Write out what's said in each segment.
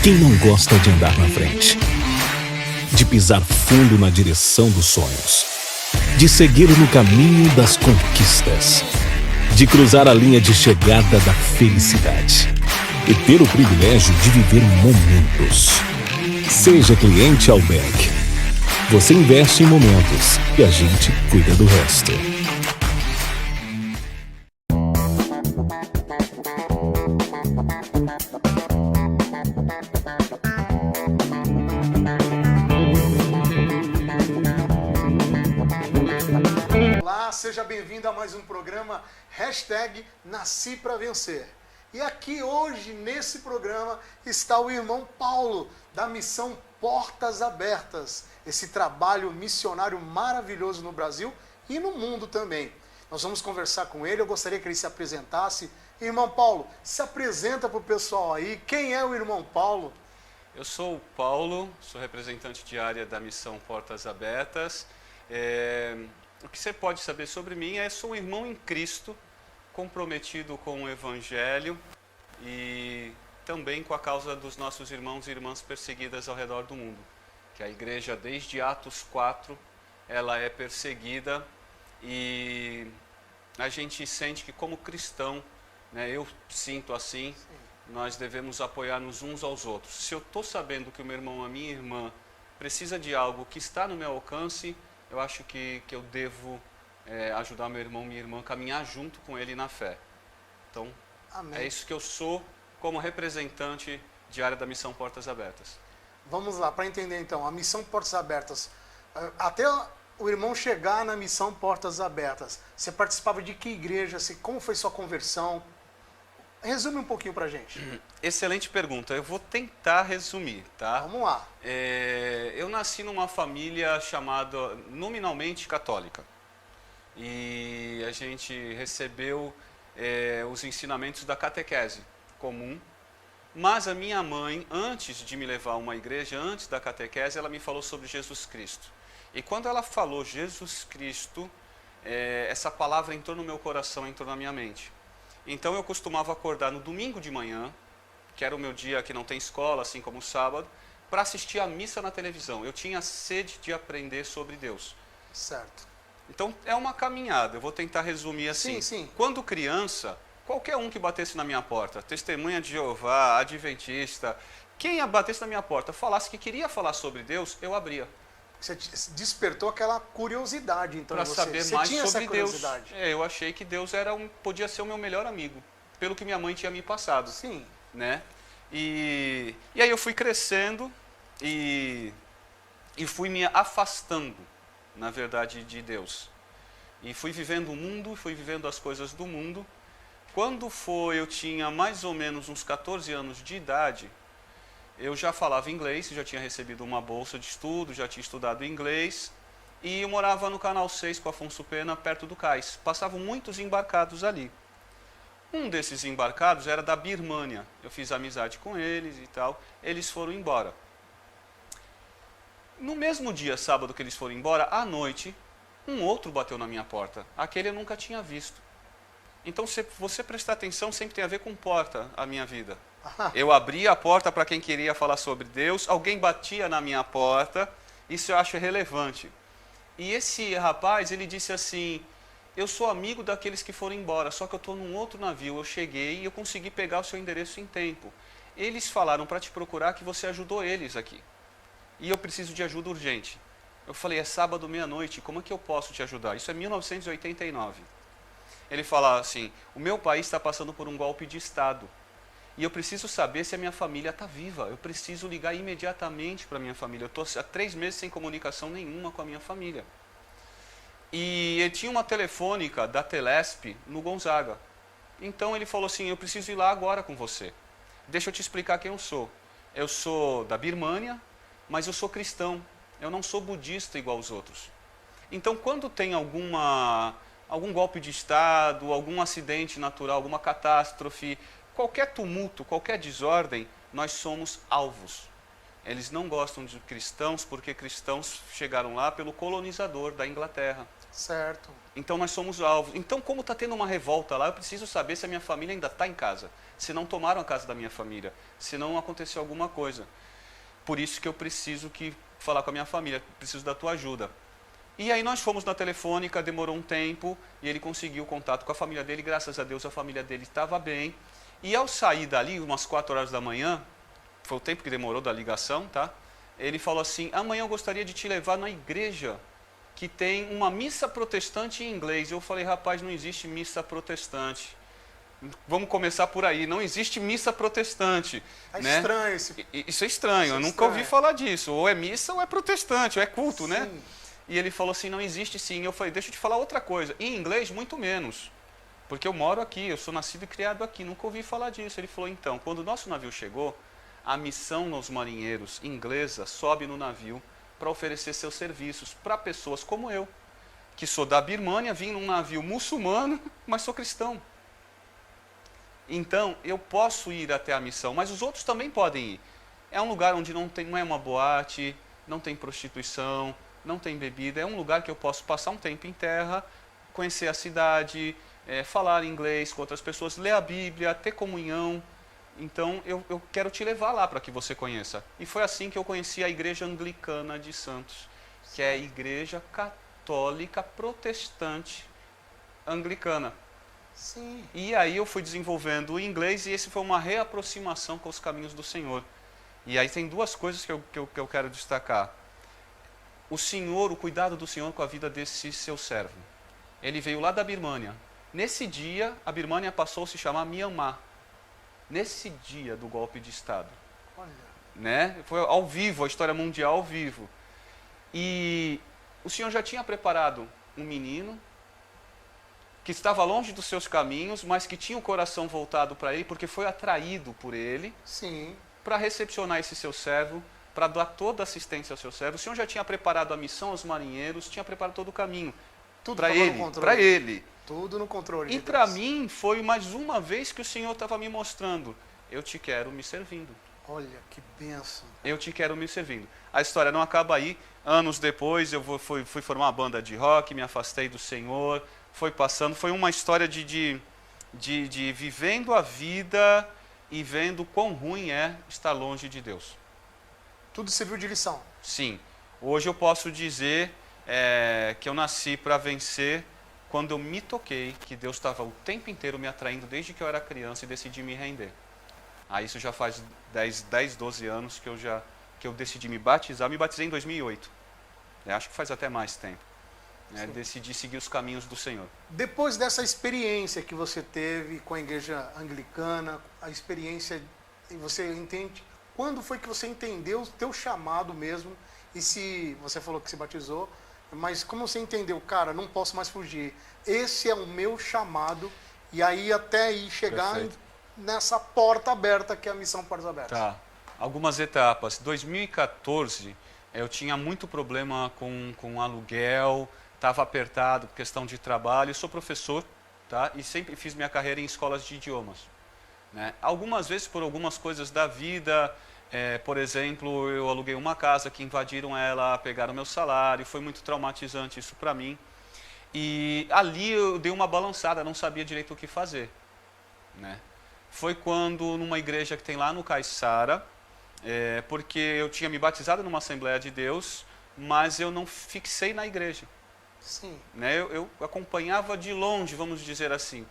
Quem não gosta de andar na frente? De pisar fundo na direção dos sonhos? De seguir no caminho das conquistas? De cruzar a linha de chegada da felicidade? E ter o privilégio de viver momentos? Seja cliente Alberg. Você investe em momentos e a gente cuida do resto. Olá, seja bem-vindo a mais um programa Nasci pra Vencer. E aqui hoje, nesse programa, está o irmão Paulo, da missão Portas Abertas. Esse trabalho missionário maravilhoso no Brasil e no mundo também. Nós vamos conversar com ele, eu gostaria que ele se apresentasse. Irmão Paulo, se apresenta para o pessoal aí. Quem é o irmão Paulo? Eu sou o Paulo, sou representante de área da missão Portas Abertas. O que você pode saber sobre mim é que sou um irmão em Cristo, comprometido com o Evangelho e também com a causa dos nossos irmãos e irmãs perseguidas ao redor do mundo. Que a igreja, desde Atos 4, ela é perseguida e a gente sente que como cristão, né, eu sinto assim, nós devemos apoiar-nos uns aos outros. Se eu estou sabendo que o meu irmão, a minha irmã, precisa de algo que está no meu alcance, eu acho que eu devo ajudar meu irmão, minha irmã, a caminhar junto com ele na fé. Então, Amém. É isso que eu sou como representante de área da missão Portas Abertas. Vamos lá, para entender então, a missão Portas Abertas. Até o irmão chegar na missão Portas Abertas, você participava de que igreja? Como foi sua conversão? Resume um pouquinho pra gente. Excelente pergunta. Eu vou tentar resumir, tá? Vamos lá. Eu nasci numa família chamada nominalmente católica. E a gente recebeu os ensinamentos da catequese comum. Mas a minha mãe, antes de me levar a uma igreja, antes da catequese, ela me falou sobre Jesus Cristo. E quando ela falou Jesus Cristo, essa palavra entrou no meu coração, entrou na minha mente. Então eu costumava acordar no domingo de manhã, que era o meu dia que não tem escola, assim como o sábado, para assistir a missa na televisão. Eu tinha sede de aprender sobre Deus. Certo. Então é uma caminhada, eu vou tentar resumir assim. Sim. Quando criança, qualquer um que batesse na minha porta, testemunha de Jeová, adventista, quem batesse na minha porta, falasse que queria falar sobre Deus, eu abria. Você despertou aquela curiosidade, então, para saber mais tinha sobre essa Deus. curiosidade. Eu achei que Deus podia ser o meu melhor amigo, pelo que minha mãe tinha me passado. Sim. Né? E aí eu fui crescendo e fui me afastando, na verdade, de Deus. E fui vivendo o mundo, fui vivendo as coisas do mundo. Quando eu tinha mais ou menos uns 14 anos de idade, eu já falava inglês, já tinha recebido uma bolsa de estudo, já tinha estudado inglês. E eu morava no Canal 6 com Afonso Pena, perto do cais. Passavam muitos embarcados ali. Um desses embarcados era da Birmânia. Eu fiz amizade com eles e tal. Eles foram embora. No mesmo dia, sábado, que eles foram embora, à noite, um outro bateu na minha porta. Aquele eu nunca tinha visto. Então, se você prestar atenção, sempre tem a ver com porta a minha vida. Eu abria a porta para quem queria falar sobre Deus, alguém batia na minha porta, isso eu acho relevante. E esse rapaz, ele disse assim, eu sou amigo daqueles que foram embora, só que eu estou num outro navio, eu cheguei e eu consegui pegar o seu endereço em tempo. Eles falaram para te procurar que você ajudou eles aqui. E eu preciso de ajuda urgente. Eu falei, é sábado, meia-noite, como é que eu posso te ajudar? Isso é 1989. Ele fala assim, o meu país está passando por um golpe de Estado. E eu preciso saber se a minha família está viva. Eu preciso ligar imediatamente para a minha família. Eu estou há 3 meses sem comunicação nenhuma com a minha família. E ele tinha uma telefônica da Telesp no Gonzaga. Então ele falou assim, eu preciso ir lá agora com você. Deixa eu te explicar quem eu sou. Eu sou da Birmânia, mas eu sou cristão. Eu não sou budista igual os outros. Então quando tem algum golpe de Estado, algum acidente natural, alguma catástrofe, qualquer tumulto, qualquer desordem, nós somos alvos. Eles não gostam de cristãos porque cristãos chegaram lá pelo colonizador da Inglaterra. Certo. Então nós somos alvos. Então, como está tendo uma revolta lá, eu preciso saber se a minha família ainda está em casa. Se não tomaram a casa da minha família. Se não aconteceu alguma coisa. Por isso que eu preciso falar com a minha família. Preciso da tua ajuda. E aí nós fomos na telefônica, demorou um tempo. E ele conseguiu contato com a família dele. Graças a Deus a família dele estava bem. E ao sair dali, umas 4 horas da manhã, foi o tempo que demorou da ligação, tá? Ele falou assim, amanhã eu gostaria de te levar na igreja que tem uma missa protestante em inglês. Eu falei, rapaz, não existe missa protestante. Vamos começar por aí. Não existe missa protestante. É né? Estranho esse... Isso é estranho. Eu nunca ouvi falar disso. Ou é missa ou é protestante, ou é culto, Sim. né? E ele falou assim, não existe sim. Eu falei, deixa eu te falar outra coisa. Em inglês, muito menos. Porque eu moro aqui, eu sou nascido e criado aqui. Nunca ouvi falar disso. Ele falou, então, quando o nosso navio chegou, a missão nos marinheiros inglesa sobe no navio para oferecer seus serviços para pessoas como eu, que sou da Birmânia, vim num navio muçulmano, mas sou cristão. Então, eu posso ir até a missão, mas os outros também podem ir. É um lugar onde não é uma boate, não tem prostituição, não tem bebida, é um lugar que eu posso passar um tempo em terra, conhecer a cidade, falar inglês com outras pessoas, ler a Bíblia, ter comunhão. Então, eu quero te levar lá para que você conheça. E foi assim que eu conheci a Igreja Anglicana de Santos, que é a Igreja Católica Protestante Anglicana. Sim. E aí eu fui desenvolvendo o inglês e esse foi uma reaproximação com os caminhos do Senhor. E aí tem duas coisas que eu quero destacar. O cuidado do Senhor com a vida desse seu servo. Ele veio lá da Birmânia. Nesse dia, a Birmânia passou a se chamar Myanmar. Nesse dia do golpe de Estado. Olha. Né? Foi ao vivo, a história mundial ao vivo. E o Senhor já tinha preparado um menino que estava longe dos seus caminhos, mas que tinha o coração voltado para ele, porque foi atraído por ele. Sim. Para recepcionar esse seu servo, para dar toda a assistência ao seu servo. O Senhor já tinha preparado a missão aos marinheiros, tinha preparado todo o caminho. Tudo para ele. Tudo no controle. E para mim foi mais uma vez que o Senhor estava me mostrando, eu te quero me servindo. Olha, que bênção. Eu te quero me servindo. A história não acaba aí. Anos depois eu fui formar uma banda de rock, me afastei do Senhor, foi passando. Foi uma história de vivendo a vida e vendo quão ruim é estar longe de Deus. Tudo serviu de lição. Sim. Hoje eu posso dizer que eu nasci para vencer quando eu me toquei que Deus estava o tempo inteiro me atraindo desde que eu era criança e decidi me render. Isso já faz 10, 12 anos que eu decidi me batizar. Me batizei em 2008. Acho que faz até mais tempo. Decidi seguir os caminhos do Senhor. Depois dessa experiência que você teve com a igreja anglicana, a experiência, e você entende, quando foi que você entendeu o teu chamado mesmo? E se você falou que se batizou, mas como você entendeu, cara, não posso mais fugir. Esse é o meu chamado. E aí até aí chegar nessa porta aberta que é a missão Portas Abertas. Tá. Algumas etapas. 2014, eu tinha muito problema com aluguel, estava apertado por questão de trabalho. Eu sou professor, tá? E sempre fiz minha carreira em escolas de idiomas. Né? Algumas vezes, por algumas coisas da vida, por exemplo, eu aluguei uma casa que invadiram ela, pegaram meu salário, foi muito traumatizante isso para mim. E ali eu dei uma balançada, não sabia direito o que fazer. Né? Foi quando, numa igreja que tem lá no Caiçara, porque eu tinha me batizado numa Assembleia de Deus, mas eu não fixei na igreja. Sim. Né? Eu acompanhava de longe, vamos dizer assim.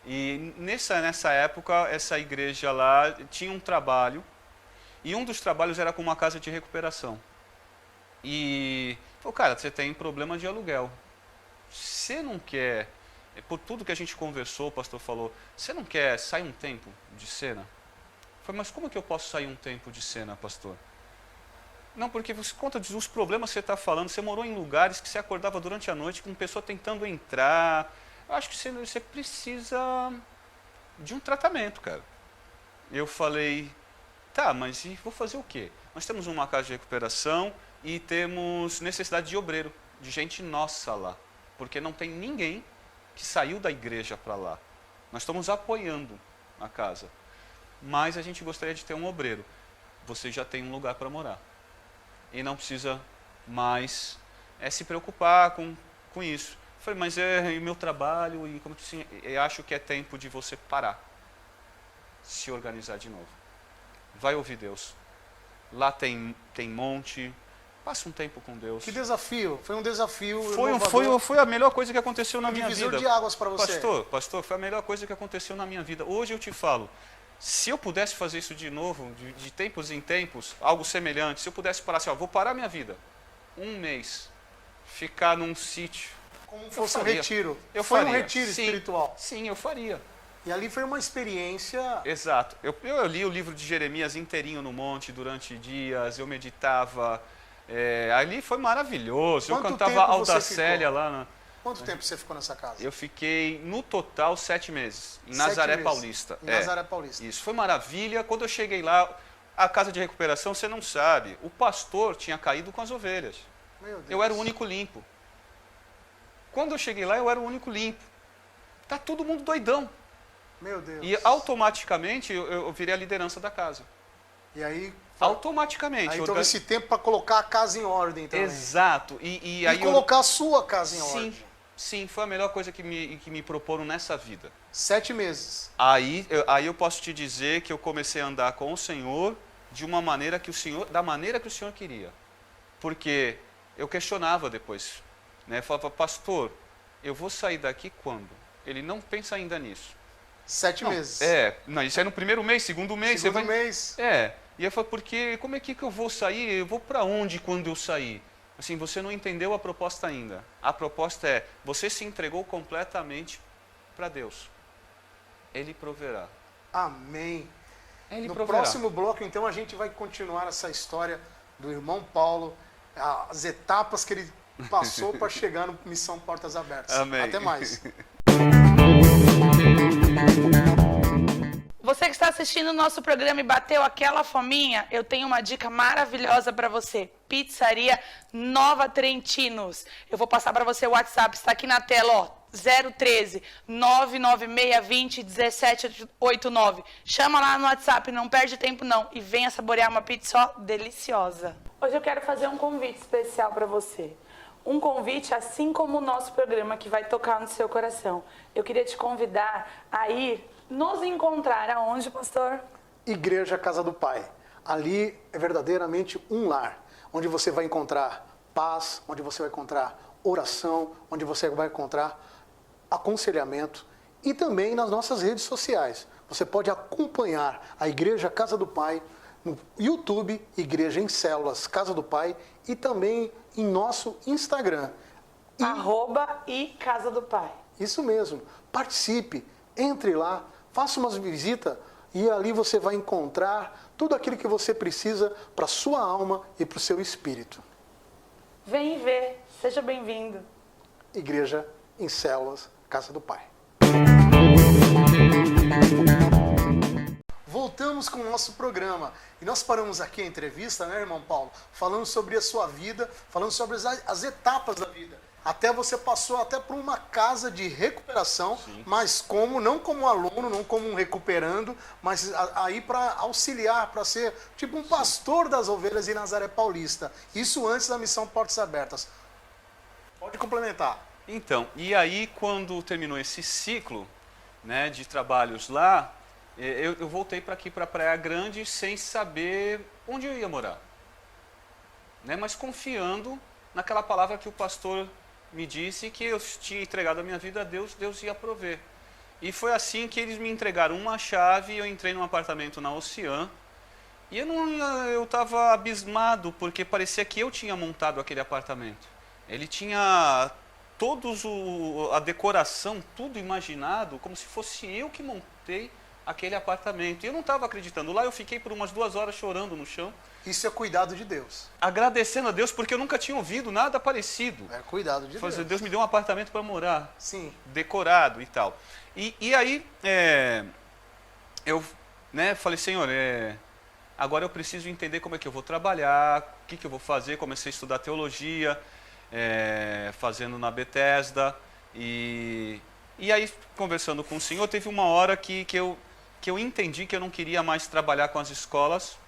E nessa época, essa igreja lá tinha um trabalho, e um dos trabalhos era com uma casa de recuperação. E falou, cara, você tem problema de aluguel. Você não quer, por tudo que a gente conversou, o pastor falou, você não quer sair um tempo de cena? Eu falei, mas como é que eu posso sair um tempo de cena, pastor? Não, porque você conta dos problemas que você está falando, você morou em lugares que você acordava durante a noite com pessoa tentando entrar. Eu acho que você precisa de um tratamento, cara. Eu falei, tá, mas vou fazer o quê? Nós temos uma casa de recuperação e temos necessidade de obreiro, de gente nossa lá. Porque não tem ninguém que saiu da igreja para lá. Nós estamos apoiando a casa. Mas a gente gostaria de ter um obreiro. Você já tem um lugar para morar. E não precisa mais se preocupar com isso. Falei, mas é meu trabalho e como assim, eu acho que é tempo de você parar, se organizar de novo. Vai ouvir Deus. Lá tem monte, passa um tempo com Deus. Que desafio, foi um desafio. Foi a melhor coisa que aconteceu na minha vida. Divisor de águas para você. Pastor, foi a melhor coisa que aconteceu na minha vida. Hoje eu te falo, se eu pudesse fazer isso de novo, de tempos em tempos, algo semelhante, se eu pudesse parar assim, ó, vou parar minha vida, um mês, ficar num sítio. Como fosse um retiro. Foi um retiro espiritual. Sim, eu faria. E ali foi uma experiência... Exato. Eu li o livro de Jeremias inteirinho no monte durante dias, eu meditava. Ali foi maravilhoso. Eu cantava Aldacélia lá. Quanto tempo você ficou nessa casa? Eu fiquei, no total, 7 meses. Em Nazaré Paulista. Em Nazaré Paulista. Isso, foi maravilha. Quando eu cheguei lá, a casa de recuperação, você não sabe, o pastor tinha caído com as ovelhas. Meu Deus. Eu era o único limpo. Quando eu cheguei lá, eu era o único limpo. Tá todo mundo doidão. Meu Deus. E automaticamente eu virei a liderança da casa. E aí... Automaticamente. Aí teve esse tempo para colocar a casa em ordem também. Exato. E aí colocar a sua casa em ordem. Sim, foi a melhor coisa que me proporam nessa vida. 7 meses. Aí eu posso te dizer que eu comecei a andar com o Senhor da maneira que o Senhor queria. Porque eu questionava depois. Né? Falava, pastor, eu vou sair daqui quando? Ele não pensa ainda nisso. 7 meses. Não, isso é no primeiro mês, segundo mês. Mês. E eu falei, porque como é que eu vou sair? Eu vou para onde quando eu sair? Assim, você não entendeu a proposta ainda. A proposta é, você se entregou completamente para Deus. Ele proverá. Amém. No próximo bloco, então, a gente vai continuar essa história do irmão Paulo, as etapas que ele passou para chegar no Missão Portas Abertas. Amém. Até mais. Você que está assistindo o nosso programa e bateu aquela fominha, eu tenho uma dica maravilhosa para você. Pizzaria Nova Trentinos. Eu vou passar para você o WhatsApp, está aqui na tela, ó. 013 99620 1789. Chama lá no WhatsApp, não perde tempo não. E venha saborear uma pizza ó, deliciosa. Hoje eu quero fazer um convite especial para você. Um convite assim como o nosso programa que vai tocar no seu coração. Eu queria te convidar a ir nos encontrar aonde, pastor? Igreja Casa do Pai. Ali é verdadeiramente um lar, onde você vai encontrar paz, onde você vai encontrar oração, onde você vai encontrar aconselhamento e também nas nossas redes sociais. Você pode acompanhar a Igreja Casa do Pai no YouTube, Igreja em Células Casa do Pai e também em nosso Instagram. @ Casa do Pai. Isso mesmo. Participe, entre lá, faça uma visita e ali você vai encontrar tudo aquilo que você precisa para a sua alma e para o seu espírito. Vem ver, seja bem-vindo. Igreja em Células Casa do Pai. Voltamos com o nosso programa e nós paramos aqui a entrevista, né, irmão Paulo? Falando sobre a sua vida, falando sobre as etapas da vida. Até você passou até por uma casa de recuperação, sim, mas não como aluno, não como um recuperando, mas aí para auxiliar, para ser tipo um pastor das ovelhas em Nazaré Paulista. Isso antes da Missão Portas Abertas. Pode complementar. Então, e aí quando terminou esse ciclo, né, de trabalhos lá, eu voltei para aqui, para Praia Grande, sem saber onde eu ia morar. Né, mas confiando naquela palavra que o pastor me disse que eu tinha entregado a minha vida a Deus, Deus ia prover. E foi assim que eles me entregaram uma chave, eu entrei num apartamento na Ocean, e eu estava abismado, porque parecia que eu tinha montado aquele apartamento. Ele tinha a decoração, tudo imaginado, como se fosse eu que montei aquele apartamento. E eu não estava acreditando. Lá eu fiquei por umas 2 horas chorando no chão. Isso é cuidado de Deus. Agradecendo a Deus, porque eu nunca tinha ouvido nada parecido. É cuidado de Deus. Deus me deu um apartamento para morar. Sim. Decorado e tal. E aí, eu falei, Senhor, agora eu preciso entender como é que eu vou trabalhar, o que eu vou fazer. Comecei a estudar teologia, fazendo na Bethesda. E aí, conversando com o Senhor, teve uma hora que eu entendi que eu não queria mais trabalhar com as escolas,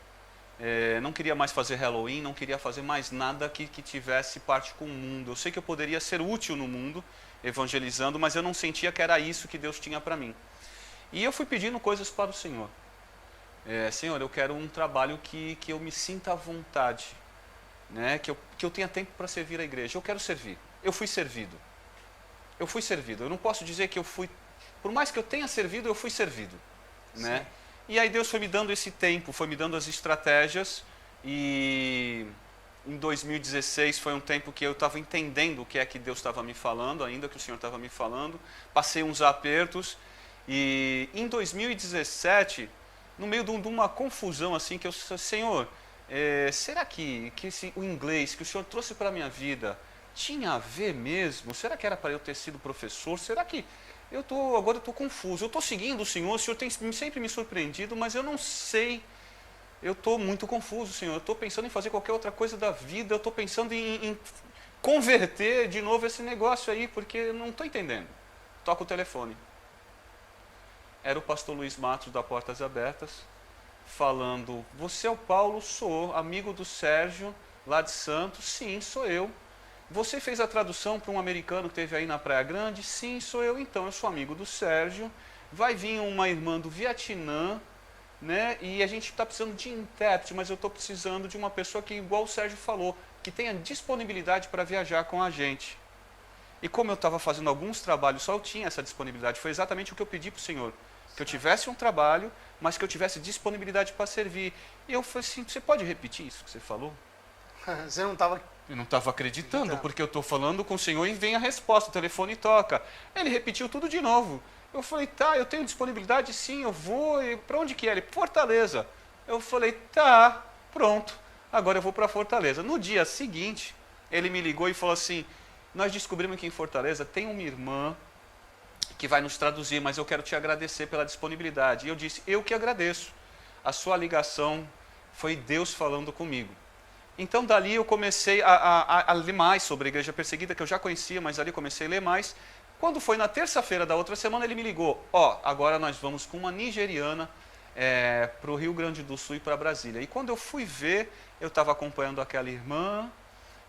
não queria mais fazer Halloween, não queria fazer mais nada que tivesse parte com o mundo. Eu sei que eu poderia ser útil no mundo evangelizando, mas eu não sentia que era isso que Deus tinha para mim. E eu fui pedindo coisas para o Senhor. Senhor, eu quero um trabalho que eu me sinta à vontade, né? Que eu tenha tempo para servir a igreja. Eu quero servir. Eu fui servido. Eu não posso dizer que eu fui... Por mais que eu tenha servido, eu fui servido, né? E aí Deus foi me dando esse tempo, foi me dando as estratégias, e em 2016 foi um tempo que eu estava entendendo o que é que Deus estava me falando, ainda que o Senhor estava me falando, passei uns apertos, e em 2017, no meio de uma confusão assim, que eu disse, Senhor, será que o inglês que o Senhor trouxe para a minha vida tinha a ver mesmo? Será que era para eu ter sido professor? Será que... Agora eu estou confuso, eu estou seguindo o Senhor tem sempre me surpreendido, mas eu não sei, eu estou muito confuso, Senhor, eu estou pensando em fazer qualquer outra coisa da vida, eu estou pensando em converter de novo esse negócio aí, porque eu não estou entendendo. Toca o telefone. Era o pastor Luiz Matos, da Portas Abertas, falando, você é o Paulo? Sou, amigo do Sérgio, lá de Santos. Sim, sou eu. Você fez a tradução para um americano que teve aí na Praia Grande? Sim, sou eu. Então, eu sou amigo do Sérgio. Vai vir uma irmã do Vietnã, né? E a gente está precisando de intérprete, mas eu estou precisando de uma pessoa que, igual o Sérgio falou, que tenha disponibilidade para viajar com a gente. E como eu estava fazendo alguns trabalhos, só eu tinha essa disponibilidade. Foi exatamente o que eu pedi para o Senhor. Que eu tivesse um trabalho, mas que eu tivesse disponibilidade para servir. E eu falei assim, você pode repetir isso que você falou? Você não estava... Eu não estava acreditando, porque eu estou falando com o Senhor e vem a resposta, o telefone toca. Ele repetiu tudo de novo. Eu falei, tá, eu tenho disponibilidade, sim, eu vou. Para onde que é? Ele, Fortaleza. Eu falei, tá, pronto, agora eu vou para Fortaleza. No dia seguinte, ele me ligou e falou assim, nós descobrimos que em Fortaleza tem uma irmã que vai nos traduzir, mas eu quero te agradecer pela disponibilidade. E eu disse, eu que agradeço. A sua ligação foi Deus falando comigo. Então, dali eu comecei a ler mais sobre a Igreja Perseguida, que eu já conhecia, mas ali comecei a ler mais. Quando foi na terça-feira da outra semana, ele me ligou. Agora nós vamos com uma nigeriana para o Rio Grande do Sul e para Brasília. E quando eu fui ver, eu estava acompanhando aquela irmã,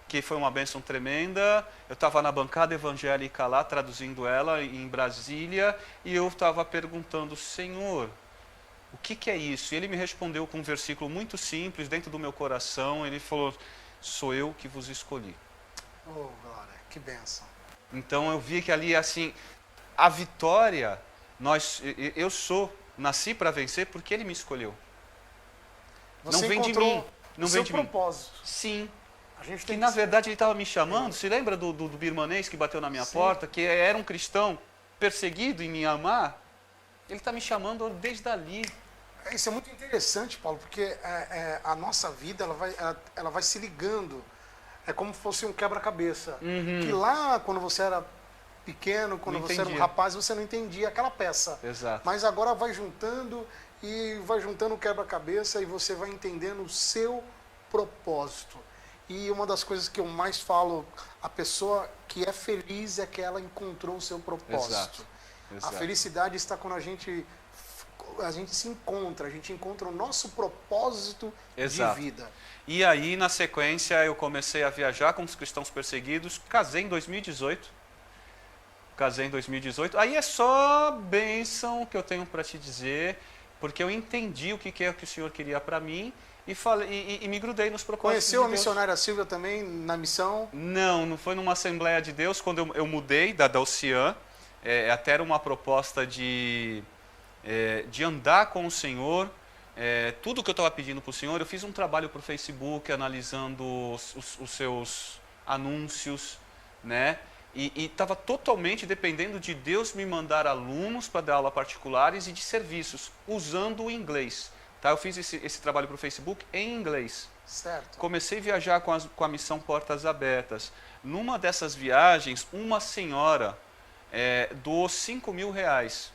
que foi uma bênção tremenda. Eu estava na bancada evangélica lá, traduzindo ela em Brasília, e eu estava perguntando, Senhor, o que é isso? E ele me respondeu com um versículo muito simples, dentro do meu coração. Ele falou, sou eu que vos escolhi. Oh, glória, que bênção. Então eu vi que ali, assim, a vitória, nasci para vencer porque ele me escolheu. Você não vem de mim. Não vem de mim. Propósito. Sim. A gente Que na verdade ele estava me chamando. Se lembra do birmanês que bateu na minha porta, que era um cristão perseguido em Mianmar? Ele está me chamando desde ali. Isso é muito interessante, Paulo, porque a nossa vida ela vai se ligando. É como se fosse um quebra-cabeça. Que lá, quando você era pequeno, quando você era um rapaz, você não entendia aquela peça. Exato. Mas agora vai juntando e vai juntando o quebra-cabeça e você vai entendendo o seu propósito. E uma das coisas que eu mais falo, a pessoa que é feliz é que ela encontrou o seu propósito. Exato. A felicidade está quando a gente se encontra, a gente encontra o nosso propósito de vida. E aí, na sequência, eu comecei a viajar com os cristãos perseguidos, casei em 2018. Aí é só bênção que eu tenho para te dizer, porque eu entendi o que é que o Senhor queria para mim e me grudei nos propósitos de Deus. Conheceu a missionária Silvia também na missão? Não foi numa Assembleia de Deus, quando eu mudei da Ocean, até era uma proposta de andar com o Senhor, tudo que eu estava pedindo para o Senhor. Eu fiz um trabalho para o Facebook, analisando os seus anúncios, né? E estava totalmente dependendo de Deus me mandar alunos para dar aula particulares e de serviços, usando o inglês. Tá? Eu fiz esse trabalho para o Facebook em inglês. Certo. Comecei a viajar com a missão Portas Abertas. Numa dessas viagens, uma senhora doou R$5.000,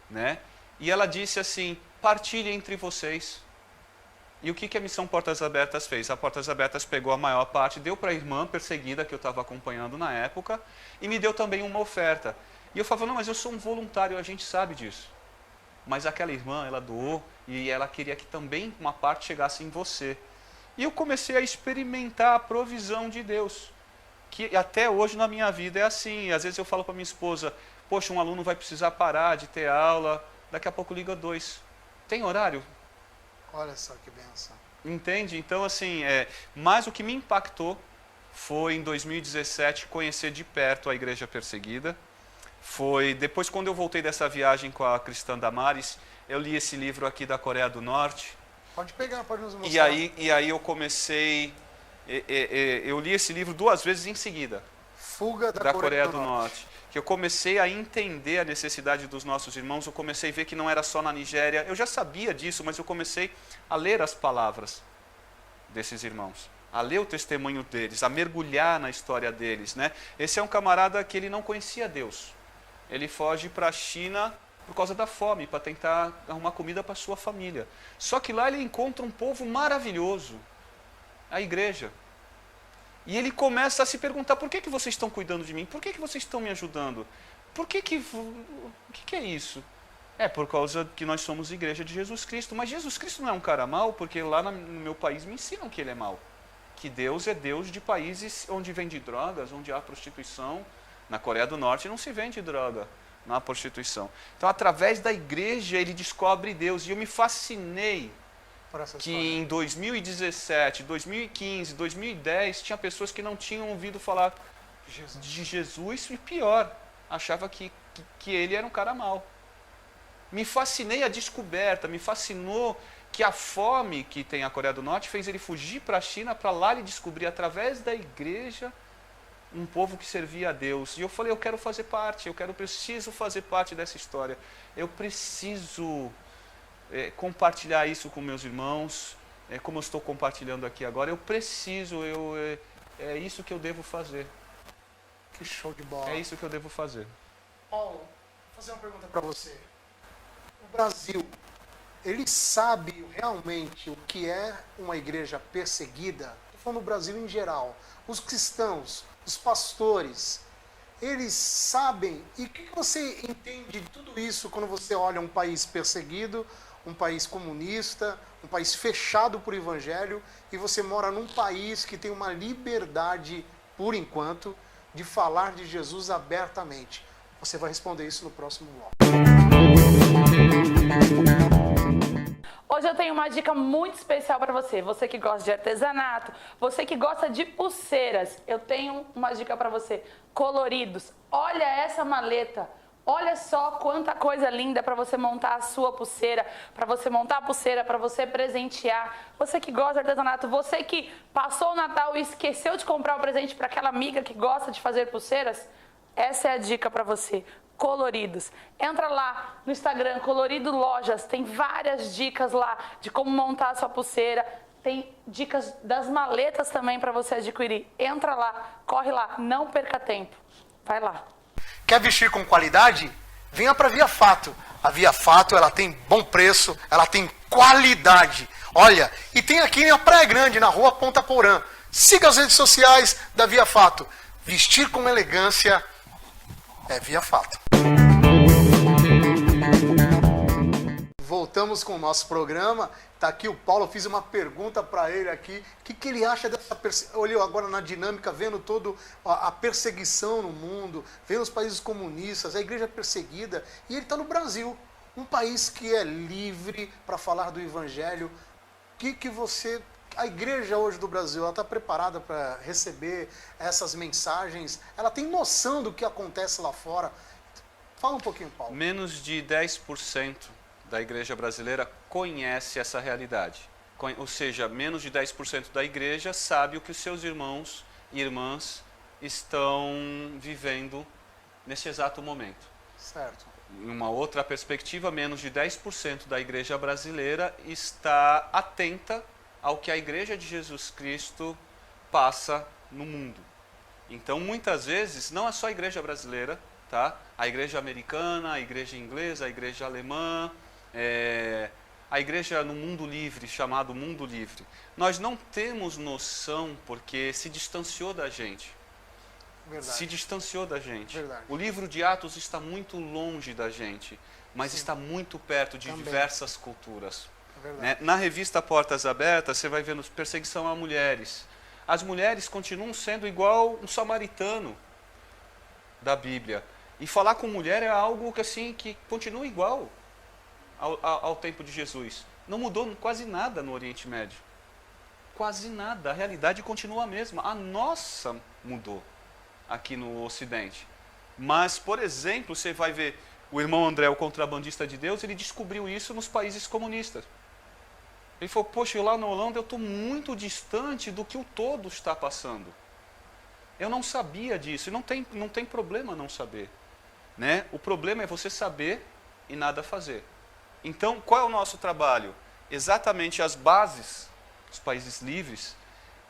né? E ela disse assim, partilhe entre vocês. E o que a missão Portas Abertas fez? A Portas Abertas pegou a maior parte, deu para a irmã perseguida que eu estava acompanhando na época, e me deu também uma oferta. E eu falava, não, mas eu sou um voluntário, a gente sabe disso. Mas aquela irmã, ela doou, e ela queria que também uma parte chegasse em você. E eu comecei a experimentar a provisão de Deus. que até hoje na minha vida é assim. Às vezes eu falo para minha esposa, poxa, um aluno vai precisar parar de ter aula, daqui a pouco liga 2. Tem horário? Olha só que benção. Entende? Então, assim, mas o que me impactou foi, em 2017, conhecer de perto a Igreja Perseguida. Foi depois, quando eu voltei dessa viagem com a Cristã Damares, eu li esse livro aqui da Coreia do Norte. Pode pegar, pode nos mostrar. E aí eu comecei... eu li esse livro 2 vezes em seguida. Fuga da Coreia do Norte. Que eu comecei a entender a necessidade dos nossos irmãos, eu comecei a ver que não era só na Nigéria. Eu já sabia disso, mas eu comecei a ler as palavras desses irmãos, a ler o testemunho deles, a mergulhar na história deles, né? Esse é um camarada que ele não conhecia Deus. Ele foge para a China por causa da fome, para tentar arrumar comida para sua família. Só que lá ele encontra um povo maravilhoso, a igreja. E ele começa a se perguntar, por que vocês estão cuidando de mim? Por que vocês estão me ajudando? O que é isso? É por causa que nós somos igreja de Jesus Cristo. Mas Jesus Cristo não é um cara mau, porque lá no meu país me ensinam que ele é mau. Que Deus é Deus de países onde vende drogas, onde há prostituição. Na Coreia do Norte não se vende droga, não há prostituição. Então, através da igreja, ele descobre Deus. E eu me fascinei que em 2017, 2015, 2010, tinha pessoas que não tinham ouvido falar de Jesus e pior, achava que ele era um cara mau. Me fascinei a descoberta, me fascinou que a fome que tem a Coreia do Norte fez ele fugir para a China, para lá ele descobrir através da igreja um povo que servia a Deus. E eu falei, eu quero fazer parte, preciso fazer parte dessa história. Eu preciso compartilhar isso com meus irmãos, como eu estou compartilhando aqui agora. Eu preciso, é isso que eu devo fazer. Que show de bola. É isso que eu devo fazer. Paulo, vou fazer uma pergunta para você. O Brasil, ele sabe realmente o que é uma igreja perseguida? Estou falando do Brasil em geral. Os cristãos, os pastores, eles sabem? E o que você entende de tudo isso quando você olha um país perseguido, um país comunista, um país fechado por evangelho, e você mora num país que tem uma liberdade, por enquanto, de falar de Jesus abertamente? Você vai responder isso no próximo bloco. Hoje eu tenho uma dica muito especial para você. Você que gosta de artesanato, você que gosta de pulseiras, eu tenho uma dica para você. Coloridos. Olha essa maleta. Olha só quanta coisa linda para você montar a sua pulseira, para você montar a pulseira, para você presentear. Você que gosta de artesanato, você que passou o Natal e esqueceu de comprar o presente para aquela amiga que gosta de fazer pulseiras, essa é a dica para você. Coloridos. Entra lá no Instagram, Colorido Lojas, tem várias dicas lá de como montar a sua pulseira. Tem dicas das maletas também para você adquirir. Entra lá, corre lá, não perca tempo. Vai lá. Quer vestir com qualidade? Venha para a Via Fato. A Via Fato, ela tem bom preço, ela tem qualidade. Olha, e tem aqui na Praia Grande, na rua Ponta Porã. Siga as redes sociais da Via Fato. Vestir com elegância é Via Fato. Voltamos com o nosso programa. Está aqui o Paulo, eu fiz uma pergunta para ele aqui. O que ele acha dessa perseguição? Olhou agora na dinâmica, vendo toda a perseguição no mundo, vendo os países comunistas, a igreja perseguida. E ele está no Brasil, um país que é livre para falar do evangelho. A igreja hoje do Brasil, ela está preparada para receber essas mensagens? Ela tem noção do que acontece lá fora? Fala um pouquinho, Paulo. Menos de 10% da igreja brasileira conhece essa realidade. Ou seja, menos de 10% da igreja sabe o que os seus irmãos e irmãs estão vivendo nesse exato momento. Certo. Em uma outra perspectiva, menos de 10% da igreja brasileira está atenta ao que a igreja de Jesus Cristo passa no mundo. Então, muitas vezes, não é só a igreja brasileira, tá? A igreja americana, a igreja inglesa, a igreja alemã, a igreja no mundo livre, chamado mundo livre. Nós não temos noção porque se distanciou da gente. Verdade. Se distanciou da gente. Verdade. O livro de Atos está muito longe da gente, mas está muito perto de Também. Diversas culturas. É verdade. Na revista Portas Abertas, você vai vendo perseguição a mulheres. as mulheres continuam sendo igual um samaritano da Bíblia. E falar com mulher é algo que, assim, que continua igual ao tempo de Jesus. Não mudou quase nada no Oriente Médio. Quase nada. A realidade continua a mesma. A nossa mudou aqui no Ocidente. Mas, por exemplo, você vai ver o irmão André, o contrabandista de Deus, ele descobriu isso nos países comunistas. Ele falou, poxa, lá na Holanda eu estou muito distante do que o todo está passando. Eu não sabia disso, e não tem problema não saber. Né? O problema é você saber e nada fazer. Então, qual é o nosso trabalho? Exatamente as bases dos países livres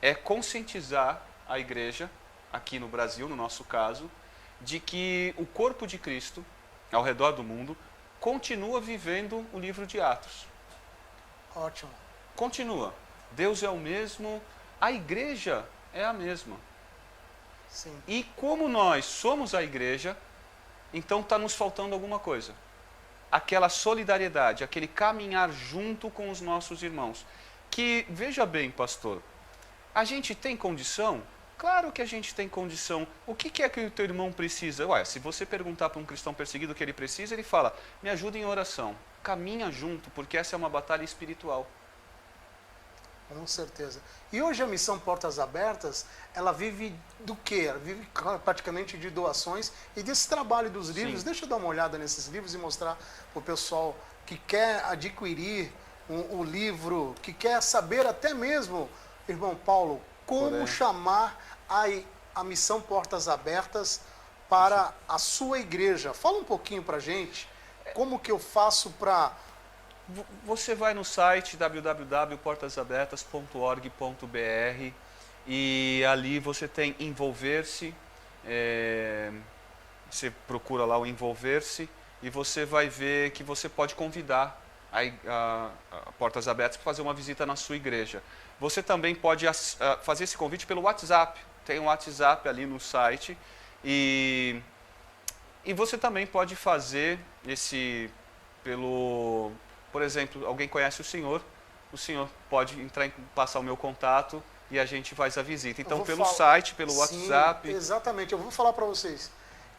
é conscientizar a igreja, aqui no Brasil, no nosso caso, de que o corpo de Cristo, ao redor do mundo, continua vivendo o livro de Atos. Ótimo. Continua. Deus é o mesmo, a igreja é a mesma. Sim. E como nós somos a igreja, então está nos faltando alguma coisa. Aquela solidariedade, aquele caminhar junto com os nossos irmãos. Que, veja bem, pastor, a gente tem condição? Claro que a gente tem condição. O que é que o teu irmão precisa? Ué, se você perguntar para um cristão perseguido o que ele precisa, ele fala, me ajuda em oração. Caminha junto, porque essa é uma batalha espiritual. Com certeza. E hoje a missão Portas Abertas, ela vive do quê? Ela vive praticamente de doações e desse trabalho dos livros. Sim. Deixa eu dar uma olhada nesses livros e mostrar para o pessoal que quer adquirir o livro, que quer saber até mesmo, irmão Paulo, como chamar a missão Portas Abertas para a sua igreja. Fala um pouquinho para a gente, como que eu faço para... Você vai no site www.portasabertas.org.br e ali você tem envolver-se, você procura lá o envolver-se e você vai ver que você pode convidar a Portas Abertas para fazer uma visita na sua igreja. Você também pode fazer esse convite pelo WhatsApp, tem um WhatsApp ali no site e você também pode fazer por exemplo, alguém conhece o senhor pode passar o meu contato e a gente faz a visita. Então, pelo site, pelo WhatsApp... Sim, exatamente. Eu vou falar para vocês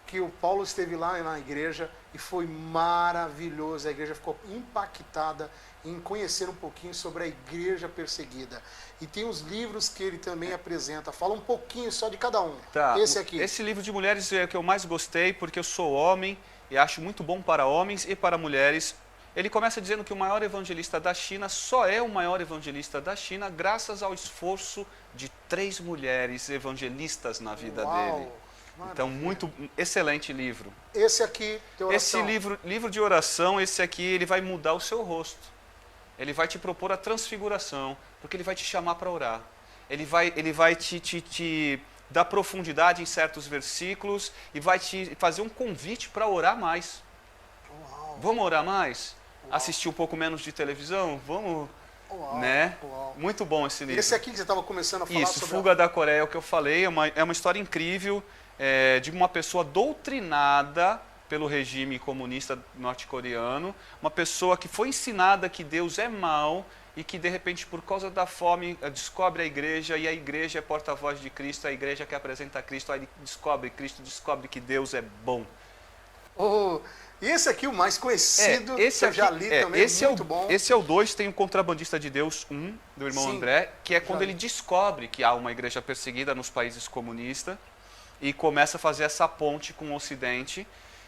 que o Paulo esteve lá na igreja e foi maravilhoso. A igreja ficou impactada em conhecer um pouquinho sobre a igreja perseguida. E tem os livros que ele também apresenta. Fala um pouquinho só de cada um. Tá. Esse aqui. Esse livro de mulheres é o que eu mais gostei, porque eu sou homem e acho muito bom para homens e para mulheres. Ele começa dizendo que o maior evangelista da China só é o maior evangelista da China graças ao esforço de 3 mulheres evangelistas na vida dele. Então, excelente livro. Esse aqui, de oração. Esse livro de oração, esse aqui, ele vai mudar o seu rosto. Ele vai te propor a transfiguração, porque ele vai te chamar para orar. Ele vai te dar profundidade em certos versículos e vai te fazer um convite para orar mais. Uau. Vamos orar mais? Uau. Assistir um pouco menos de televisão? Vamos, Uau. né? Uau. Muito bom esse livro. Esse aqui que você estava começando a falar Isso, sobre... Fuga da Coreia, é o que eu falei, é uma história incrível de uma pessoa doutrinada pelo regime comunista norte-coreano, uma pessoa que foi ensinada que Deus é mau e que, de repente, por causa da fome, descobre a igreja e a igreja é porta-voz de Cristo, a igreja que apresenta Cristo, aí ele descobre Cristo, descobre que Deus é bom. E esse aqui, o mais conhecido, que eu já li também, muito bom. Esse é o 2, tem o Contrabandista de Deus 1, do irmão André, que é quando ele descobre que há uma igreja perseguida nos países comunistas e começa a fazer essa ponte com o Ocidente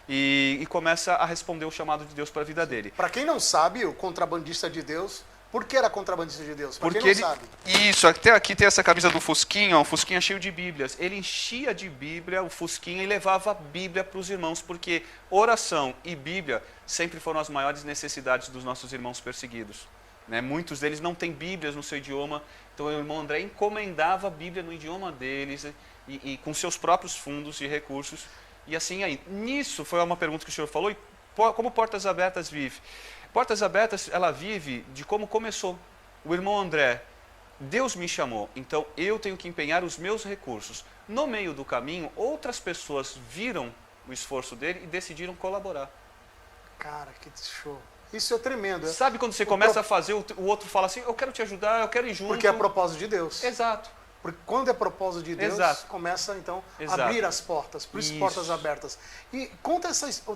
e começa a responder o chamado de Deus para a vida dele. Para quem não sabe, o Contrabandista de Deus, por que era Contrabandista de Deus? Para quem não sabe. Isso, até aqui tem essa camisa do Fusquinha, um Fusquinha cheio de Bíblias. Ele enchia de Bíblia o Fusquinha e levava a Bíblia para os irmãos, porque oração e Bíblia sempre foram as maiores necessidades dos nossos irmãos perseguidos. Né? Muitos deles não têm Bíblias no seu idioma, então o irmão André encomendava a Bíblia no idioma deles e com seus próprios fundos e recursos. E assim aí. Nisso foi uma pergunta que o senhor falou, e como Portas Abertas vive? Portas Abertas, ela vive de como começou. O irmão André, Deus me chamou, então eu tenho que empenhar os meus recursos. No meio do caminho, outras pessoas viram o esforço dele e decidiram colaborar. Cara, que show. Isso é tremendo. Sabe quando você começa a fazer, o outro fala assim, eu quero te ajudar, eu quero ir junto. Porque é a propósito de Deus. Exato. Porque quando é propósito de Deus, Exato. começa então a Exato. abrir as portas, por isso Isso. portas abertas. E conta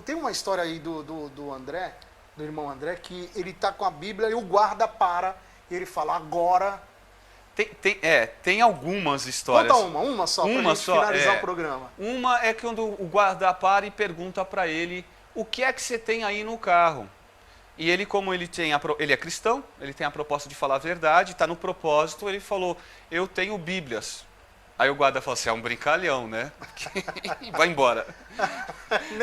tem uma história aí do André, do irmão André, que ele tá com a Bíblia e o guarda para e ele fala, agora... Tem algumas histórias. Conta uma só, pra gente finalizar o programa. Uma é quando o guarda para e pergunta para ele, o que é que você tem aí no carro? E ele, como ele é cristão, ele tem a proposta de falar a verdade, está no propósito, ele falou, eu tenho Bíblias. Aí o guarda falou assim, é um brincalhão, né? E vai embora.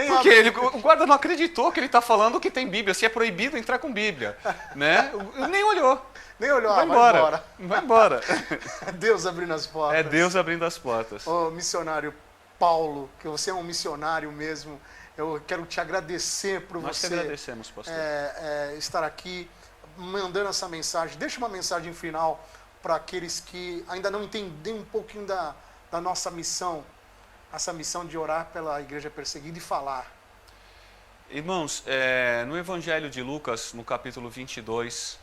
Porque o guarda não acreditou que ele está falando que tem Bíblia, se é proibido entrar com Bíblia. Né? Nem olhou. Nem olhou, vai embora. Vai embora. Deus abrindo as portas. É Deus abrindo as portas. Ô, missionário Paulo, que você é um missionário mesmo, eu quero te agradecer por Nós você que agradecemos, pastor. Estar aqui, mandando essa mensagem. Deixa uma mensagem final para aqueles que ainda não entenderam um pouquinho da nossa missão, essa missão de orar pela igreja perseguida e falar. Irmãos, no Evangelho de Lucas, no capítulo 22,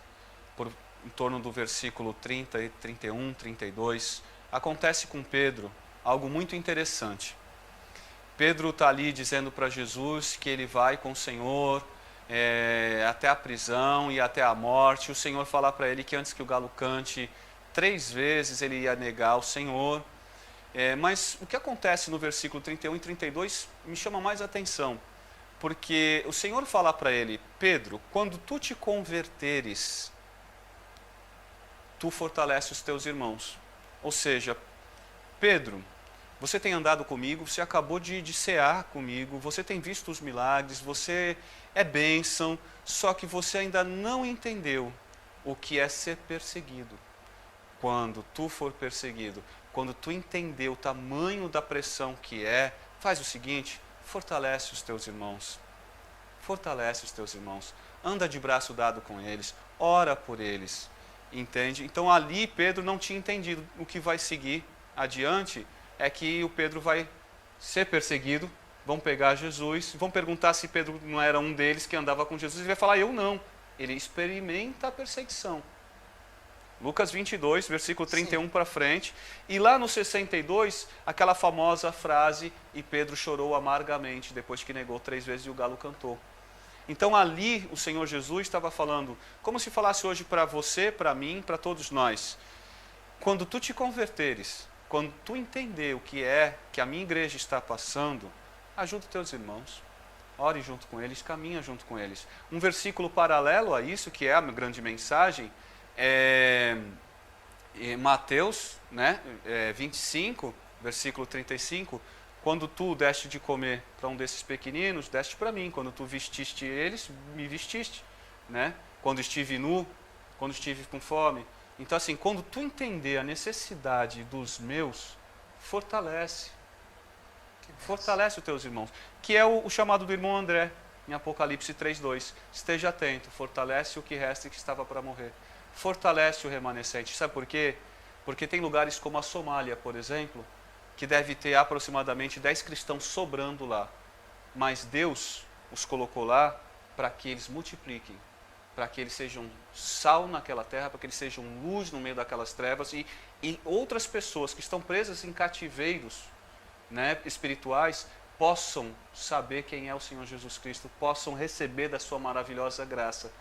em torno do versículo 30, 31, 32, acontece com Pedro algo muito interessante. Pedro está ali dizendo para Jesus que ele vai com o Senhor até a prisão e até a morte. O Senhor fala para ele que antes que o galo cante 3 vezes ele ia negar o Senhor. Mas o que acontece no versículo 31 e 32 me chama mais atenção. Porque o Senhor fala para ele, Pedro, quando tu te converteres, tu fortalece os teus irmãos. Ou seja, Pedro, você tem andado comigo, você acabou de cear comigo, você tem visto os milagres, você é bênção, só que você ainda não entendeu o que é ser perseguido. Quando tu for perseguido, quando tu entender o tamanho da pressão que faz o seguinte, fortalece os teus irmãos. Fortalece os teus irmãos. Anda de braço dado com eles, ora por eles. Entende? Então ali Pedro não tinha entendido. O que vai seguir adiante é que o Pedro vai ser perseguido, vão pegar Jesus, vão perguntar se Pedro não era um deles que andava com Jesus, e vai falar, eu não. Ele experimenta a perseguição. Lucas 22, versículo 31 para frente, e lá no 62, aquela famosa frase, e Pedro chorou amargamente, depois que negou 3 vezes e o galo cantou. Então ali o Senhor Jesus estava falando, como se falasse hoje para você, para mim, para todos nós, quando tu te converteres, quando tu entender o que é que a minha igreja está passando, ajuda os teus irmãos, ore junto com eles, caminha junto com eles. Um versículo paralelo a isso, que é a grande mensagem, Mateus 25, versículo 35, quando tu deste de comer para um desses pequeninos, deste para mim. Quando tu vestiste eles, me vestiste. Né? Quando estive nu, quando estive com fome. Então assim, quando tu entender a necessidade dos meus, fortalece. Fortalece os teus irmãos. Que é o chamado do irmão André, em Apocalipse 3:2. Esteja atento, fortalece o que resta e que estava para morrer. Fortalece o remanescente. Sabe por quê? Porque tem lugares como a Somália, por exemplo, que deve ter aproximadamente 10 cristãos sobrando lá. Mas Deus os colocou lá para que eles multipliquem, para que eles sejam sal naquela terra, para que eles sejam luz no meio daquelas trevas e outras pessoas que estão presas em cativeiros, né, espirituais, possam saber quem é o Senhor Jesus Cristo, possam receber da sua maravilhosa graça.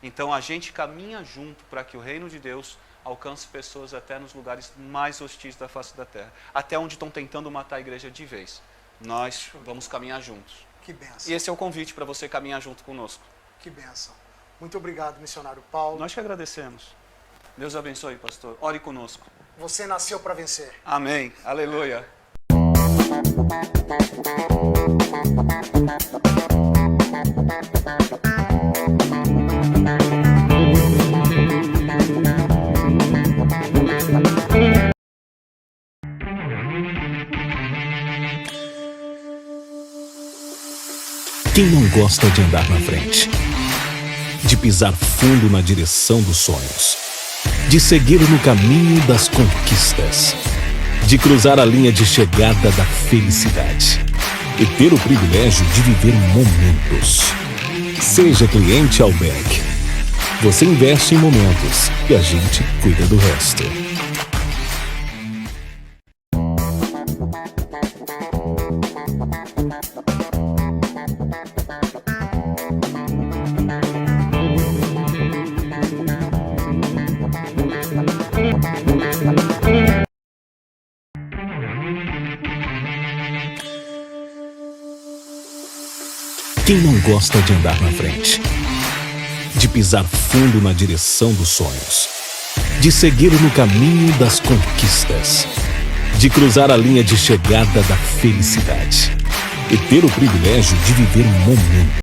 Então a gente caminha junto para que o reino de Deus alcance pessoas até nos lugares mais hostis da face da terra, até onde estão tentando matar a igreja de vez. Nós vamos caminhar juntos. Que bênção. E esse é o convite para você caminhar junto conosco. Que bênção. Muito obrigado, missionário Paulo. Nós que agradecemos. Deus abençoe, pastor. Ore conosco. Você nasceu para vencer. Amém. Aleluia. Quem não gosta de andar na frente? De pisar fundo na direção dos sonhos? De seguir no caminho das conquistas? De cruzar a linha de chegada da felicidade? E ter o privilégio de viver momentos? Seja cliente Alberg. Você investe em momentos e a gente cuida do resto. Quem não gosta de andar na frente? De pisar fundo na direção dos sonhos? De seguir no caminho das conquistas? De cruzar a linha de chegada da felicidade? E ter o privilégio de viver um momento